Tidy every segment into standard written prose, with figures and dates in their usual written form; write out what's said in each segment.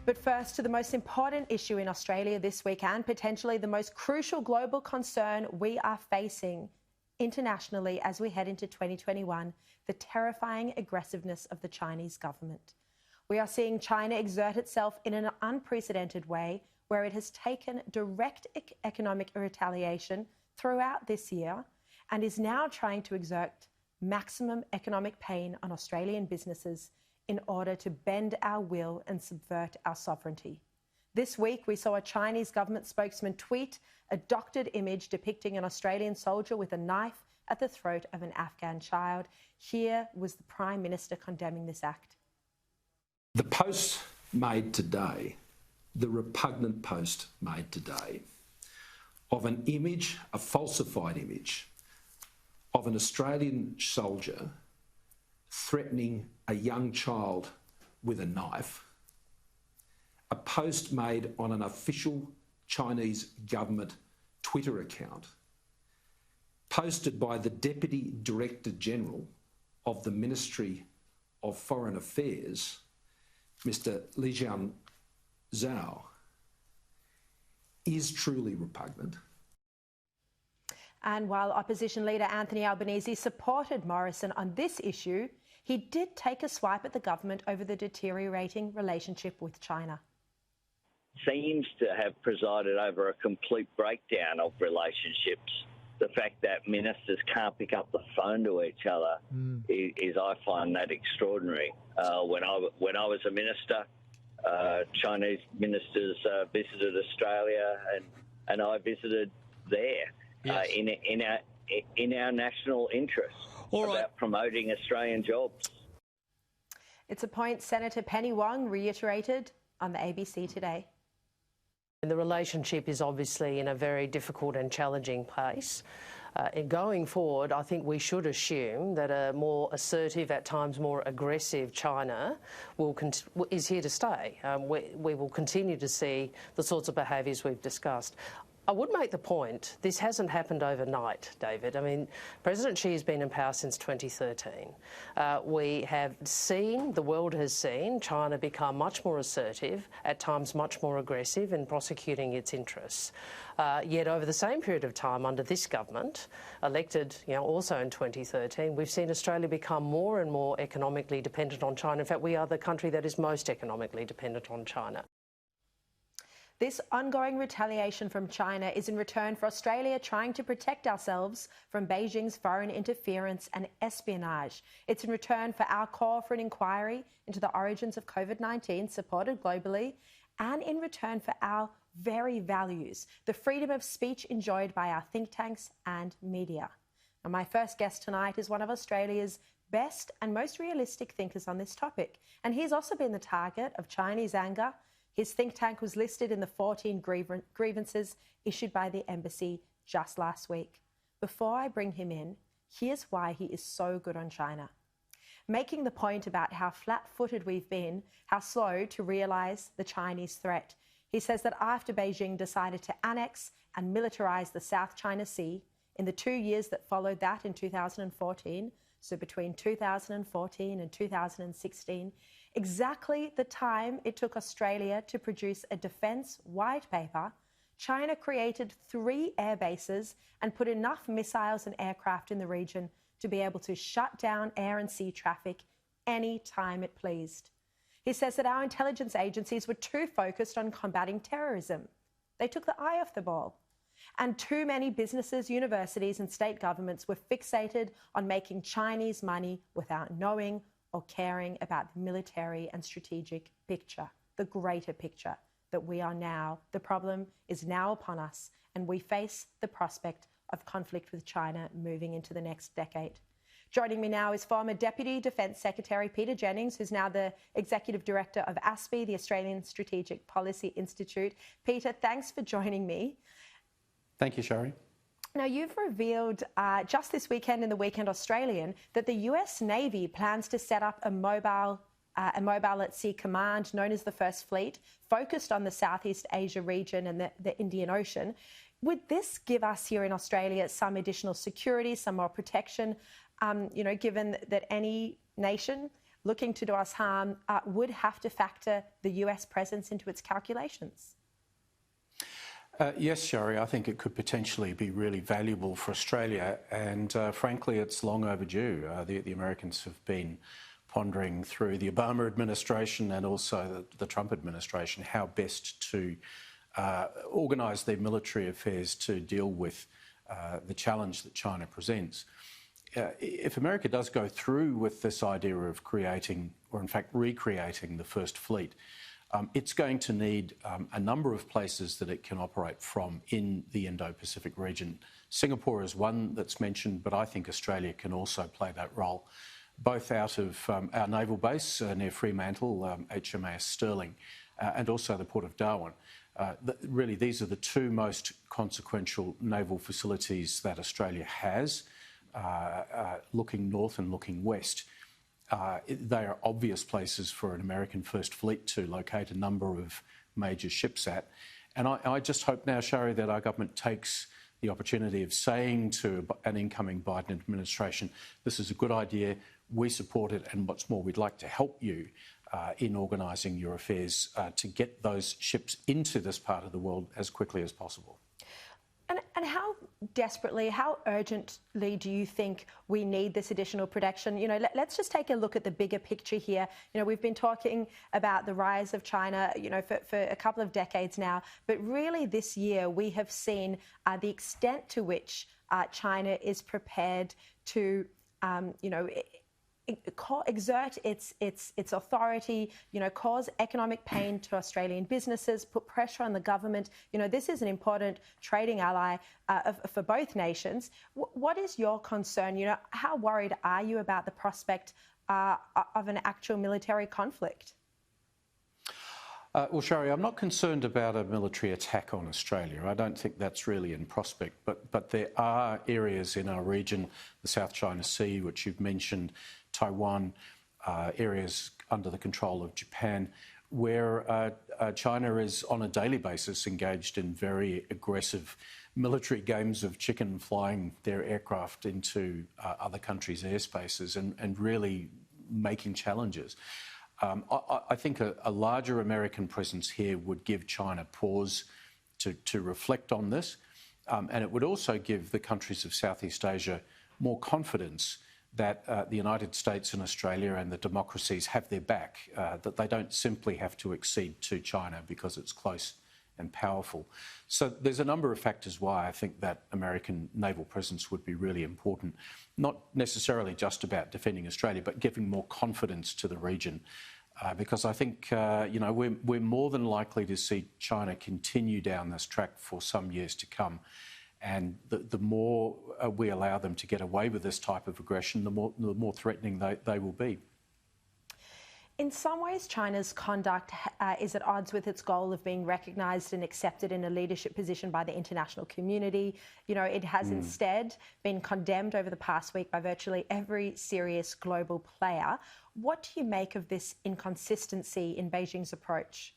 But first, to the most important issue in Australia this week and potentially the most crucial global concern we are facing internationally as we head into 2021, the terrifying aggressiveness of the Chinese government. We are seeing China exert itself in an unprecedented way, where it has taken direct economic retaliation throughout this year and is now trying to exert maximum economic pain on Australian businesses in order to bend our will and subvert our sovereignty. This week, we saw a Chinese government spokesman tweet a doctored image depicting an Australian soldier with a knife at the throat of an Afghan child. Here was the Prime Minister condemning this act. The post made today, the repugnant post made today, of an image, a falsified image, of an Australian soldier threatening a young child with a knife, a post made on an official Chinese government Twitter account, posted by the Deputy Director General of the Ministry of Foreign Affairs, Mr. Lijian Zhao, is truly repugnant. And while opposition leader Anthony Albanese supported Morrison on this issue, he did take a swipe at the government over the deteriorating relationship with China. Seems to have presided over a complete breakdown of relationships. The fact that ministers can't pick up the phone to each other is I find that extraordinary. When I was a minister, Chinese ministers visited Australia, and I visited there. Yes. In our national interest about promoting Australian jobs. It's a point Senator Penny Wong reiterated on the ABC today. The relationship is obviously in a very difficult and challenging place. Going forward, I think we should assume that a more assertive, at times more aggressive China is here to stay. We will continue to see the sorts of behaviours we've discussed. I would make the point, this hasn't happened overnight, David. I mean, President Xi has been in power since 2013. We have seen, the world has seen, China become much more assertive, at times much more aggressive in prosecuting its interests. Yet over the same period of time under this government, elected also in 2013, we've seen Australia become more and more economically dependent on China. In fact, we are the country that is most economically dependent on China. This ongoing retaliation from China is in return for Australia trying to protect ourselves from Beijing's foreign interference and espionage. It's in return for our call for an inquiry into the origins of COVID-19, supported globally, and in return for our very values, the freedom of speech enjoyed by our think tanks and media. And my first guest tonight is one of Australia's best and most realistic thinkers on this topic. And he's also been the target of Chinese anger. His think tank was listed in the 14 grievances issued by the embassy just last week. Before I bring him in, here's why he is so good on China. Making the point about how flat-footed we've been, how slow to realise the Chinese threat. He says that after Beijing decided to annex and militarise the South China Sea in the 2 years that followed that in 2014, so between 2014 and 2016, exactly the time it took Australia to produce a defence white paper, China created 3 air bases and put enough missiles and aircraft in the region to be able to shut down air and sea traffic any time it pleased. He says that our intelligence agencies were too focused on combating terrorism. They took the eye off the ball. And too many businesses, universities and state governments were fixated on making Chinese money without knowing or caring about the military and strategic picture, the greater picture that we are now. The problem is now upon us, and we face the prospect of conflict with China moving into the next decade. Joining me now is former Deputy Defence Secretary Peter Jennings, who's now the Executive Director of ASPI, the Australian Strategic Policy Institute. Peter, thanks for joining me. Thank you, Sharri. Now, you've revealed just this weekend in the Weekend Australian that the US Navy plans to set up a mobile at sea command known as the First Fleet, focused on the Southeast Asia region and the Indian Ocean. Would this give us here in Australia some additional security, some more protection, given that any nation looking to do us harm would have to factor the US presence into its calculations? Yes, Sharri, I think it could potentially be really valuable for Australia, and frankly, it's long overdue. The Americans have been pondering through the Obama administration and also the Trump administration how best to organise their military affairs to deal with the challenge that China presents. If America does go through with this idea of creating, or in fact recreating, the first fleet, it's going to need a number of places that it can operate from in the Indo-Pacific region. Singapore is one that's mentioned, but I think Australia can also play that role, both out of our naval base near Fremantle, HMAS Stirling, and also the Port of Darwin. Really, these are the two most consequential naval facilities that Australia has, looking north and looking west. They are obvious places for an American First Fleet to locate a number of major ships at. And I just hope now, Sharri, that our government takes the opportunity of saying to an incoming Biden administration, this is a good idea, we support it, and what's more, we'd like to help you in organising your affairs to get those ships into this part of the world as quickly as possible. And how desperately, how urgently do you think we need this additional protection? You know, let's just take a look at the bigger picture here. You know, we've been talking about the rise of China, you know, for a couple of decades now, but really this year we have seen the extent to which China is prepared to, you know, exert its authority, you know, cause economic pain to Australian businesses, put pressure on the government. You know, this is an important trading ally for both nations. What is your concern? You know, how worried are you about the prospect of an actual military conflict? Well, Sharri, I'm not concerned about a military attack on Australia. I don't think that's really in prospect. But there are areas in our region, the South China Sea, which you've mentioned, Taiwan, areas under the control of Japan, where China is on a daily basis engaged in very aggressive military games of chicken, flying their aircraft into other countries' airspaces and really making challenges. I think a larger American presence here would give China pause to reflect on this, and it would also give the countries of Southeast Asia more confidence that the United States and Australia and the democracies have their back, that they don't simply have to accede to China because it's close and powerful. So there's a number of factors why I think that American naval presence would be really important, not necessarily just about defending Australia, but giving more confidence to the region. Because I think, you know, we're more than likely to see China continue down this track for some years to come. And the more we allow them to get away with this type of aggression, the more threatening they will be. In some ways, China's conduct is at odds with its goal of being recognised and accepted in a leadership position by the international community. You know, it has instead been condemned over the past week by virtually every serious global player. What do you make of this inconsistency in Beijing's approach?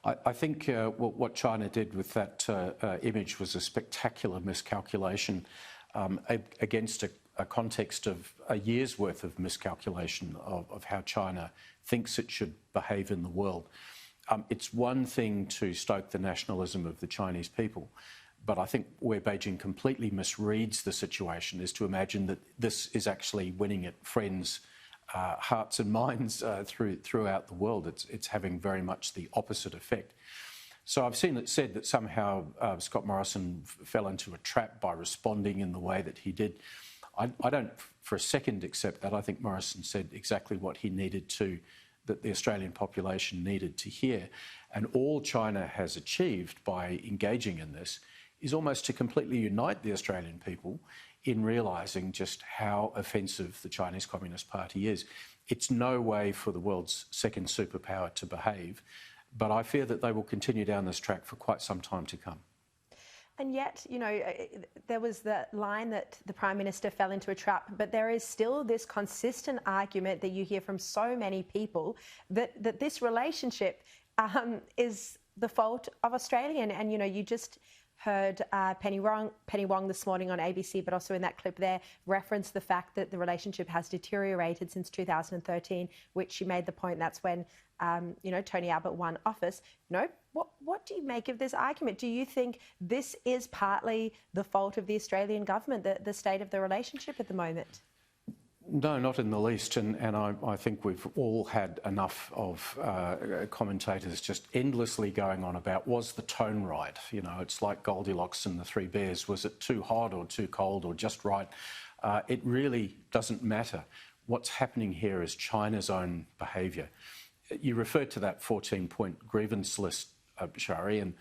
I think what China did with that image was a spectacular miscalculation against a context of a year's worth of miscalculation of how China thinks it should behave in the world. It's one thing to stoke the nationalism of the Chinese people, but I think where Beijing completely misreads the situation is to imagine that this is actually winning at friends' hearts and minds throughout the world. It's having very much the opposite effect. So I've seen it said that somehow Scott Morrison fell into a trap by responding in the way that he did. I don't for a second accept that. I think Morrison said exactly what he needed to, that the Australian population needed to hear. And all China has achieved by engaging in this is almost to completely unite the Australian people in realising just how offensive the Chinese Communist Party is. It's no way for the world's second superpower to behave, but I fear that they will continue down this track for quite some time to come. And yet, you know, there was the line that the Prime Minister fell into a trap, but there is still this consistent argument that you hear from so many people that this relationship is the fault of Australia. And, you know, you just heard Penny Wong this morning on ABC, but also in that clip there, reference the fact that the relationship has deteriorated since 2013, which she made the point that's when, Tony Abbott won office. What do you make of this argument? Do you think this is partly the fault of the Australian government, the state of the relationship at the moment? No, not in the least, and I think we've all had enough of commentators just endlessly going on about, was the tone right? It's like Goldilocks and the Three Bears. Was it too hot or too cold or just right? It really doesn't matter. What's happening here is China's own behaviour. You referred to that 14-point grievance list, Sharri, and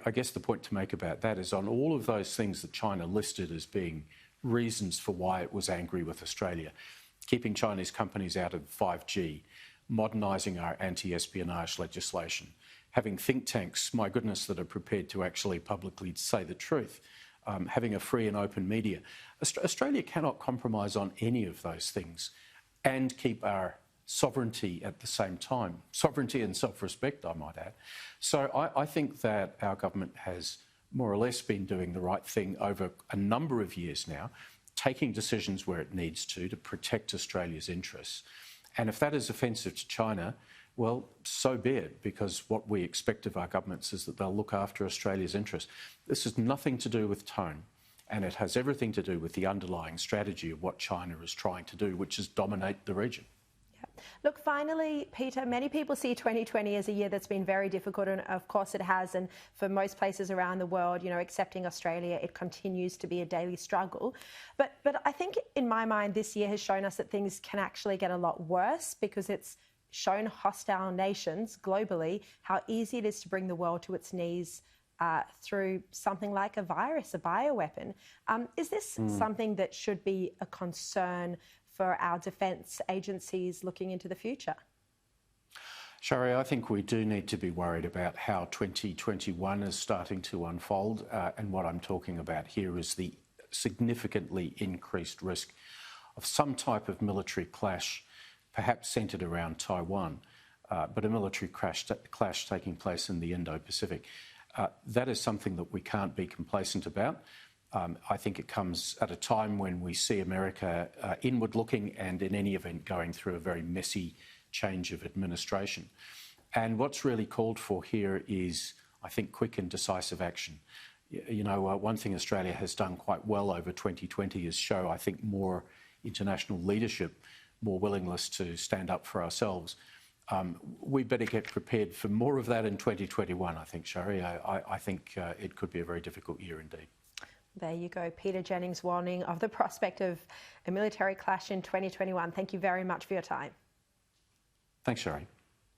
I guess the point to make about that is on all of those things that China listed as being reasons for why it was angry with Australia: keeping Chinese companies out of 5G, modernising our anti-espionage legislation, having think tanks, my goodness, that are prepared to actually publicly say the truth, having a free and open media. Australia cannot compromise on any of those things and keep our sovereignty at the same time. Sovereignty and self-respect, I might add. So I think that our government has more or less been doing the right thing over a number of years now, taking decisions where it needs to protect Australia's interests. And if that is offensive to China, well, so be it, because what we expect of our governments is that they'll look after Australia's interests. This has nothing to do with tone, and it has everything to do with the underlying strategy of what China is trying to do, which is dominate the region. Look, finally, Peter, many people see 2020 as a year that's been very difficult, and of course it has. And for most places around the world, excepting Australia, it continues to be a daily struggle. But I think in my mind, this year has shown us that things can actually get a lot worse, because it's shown hostile nations globally how easy it is to bring the world to its knees through something like a virus, a bioweapon. Is this something that should be a concern for our defence agencies looking into the future? Sharri, I think we do need to be worried about how 2021 is starting to unfold, and what I'm talking about here is the significantly increased risk of some type of military clash, perhaps centred around Taiwan, but a military clash taking place in the Indo-Pacific. That is something that we can't be complacent about. I think it comes at a time when we see America inward-looking and, in any event, going through a very messy change of administration. And what's really called for here is, I think, quick and decisive action. One thing Australia has done quite well over 2020 is show, I think, more international leadership, more willingness to stand up for ourselves. We better get prepared for more of that in 2021, I think, Sharri. I think it could be a very difficult year indeed. There you go. Peter Jennings warning of the prospect of a military clash in 2021. Thank you very much for your time. Thanks, Sharri.